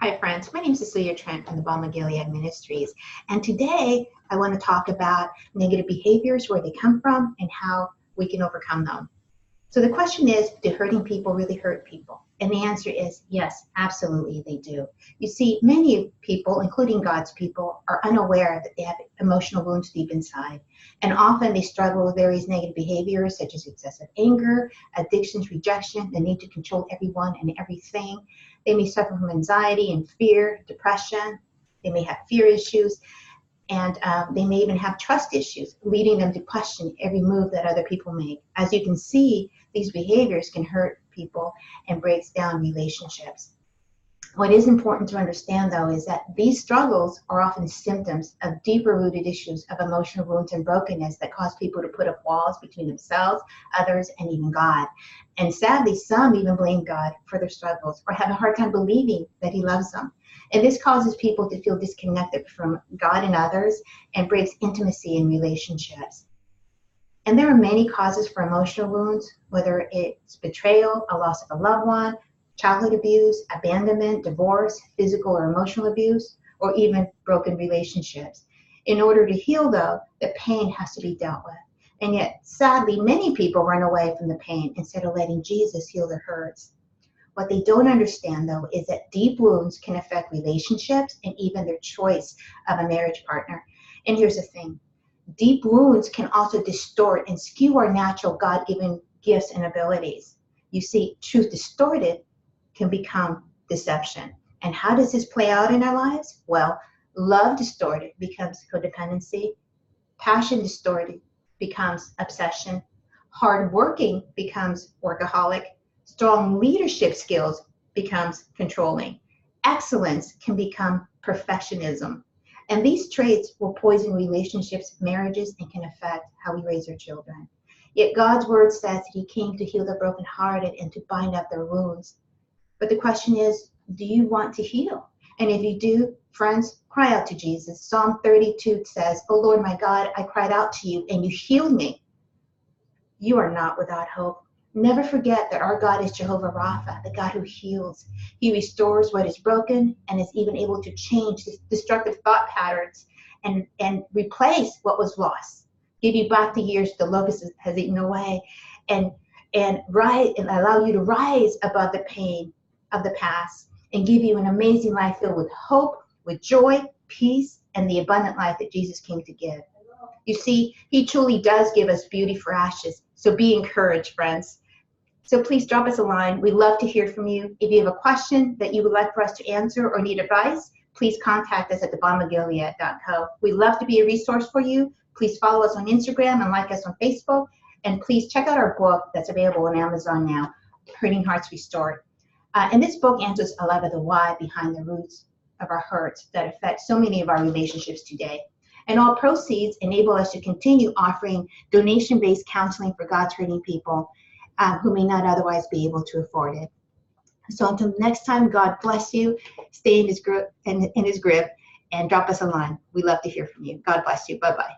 Hi friends, my name is Cecilia Trent from the Balma Gilead Ministries, and today I want to talk about negative behaviors, where they come from, and how we can overcome them. So the question is, do hurting people really hurt people? And the answer is yes, absolutely they do. You see, many people, including God's people, are unaware that they have emotional wounds deep inside. And often they struggle with various negative behaviors such as excessive anger, addictions, rejection, the need to control everyone and everything. They may suffer from anxiety and fear, depression. They may have fear issues. And they may even have trust issues, leading them to question every move that other people make. As you can see, these behaviors can hurt people and breaks down relationships. What is important to understand, though, is that these struggles are often symptoms of deeper-rooted issues of emotional wounds and brokenness that cause people to put up walls between themselves, others, and even God. And sadly, some even blame God for their struggles or have a hard time believing that He loves them. And this causes people to feel disconnected from God and others and breaks intimacy in relationships. And there are many causes for emotional wounds, whether it's betrayal, a loss of a loved one, childhood abuse, abandonment, divorce, physical or emotional abuse, or even broken relationships. In order to heal, though, the pain has to be dealt with. And yet, sadly, many people run away from the pain instead of letting Jesus heal their hurts. What they don't understand, though, is that deep wounds can affect relationships and even their choice of a marriage partner. And here's the thing. Deep wounds can also distort and skew our natural God-given gifts and abilities. You see, truth distorted can become deception. And how does this play out in our lives? Well, love distorted becomes codependency. Passion distorted becomes obsession. Hardworking becomes workaholic. Strong leadership skills becomes controlling. Excellence can become perfectionism. And these traits will poison relationships, marriages, and can affect how we raise our children. Yet God's word says that He came to heal the brokenhearted and to bind up their wounds. But the question is, do you want to heal? And if you do, friends, cry out to Jesus. Psalm 32 says, "O Lord my God, I cried out to you and you healed me." You are not without hope. Never forget that our God is Jehovah Rapha, the God who heals. He restores what is broken and is even able to change destructive thought patterns and replace what was lost. Give you back the years the locust has eaten away, and rise and allow you to rise above the pain of the past and give you an amazing life filled with hope, with joy, peace, and the abundant life that Jesus came to give. You see, He truly does give us beauty for ashes. So be encouraged, friends. So please drop us a line. We'd love to hear from you. If you have a question that you would like for us to answer or need advice, please contact us at thebalmagilead.co. We'd love to be a resource for you. Please follow us on Instagram and like us on Facebook. And please check out our book that's available on Amazon now, Hurting Hearts Restored. And this book answers a lot of the why behind the roots of our hurts that affect so many of our relationships today. And all proceeds enable us to continue offering donation-based counseling for God's hurting people who may not otherwise be able to afford it. So until next time, God bless you. Stay in His grip, and drop us a line. We love to hear from you. God bless you. Bye-bye.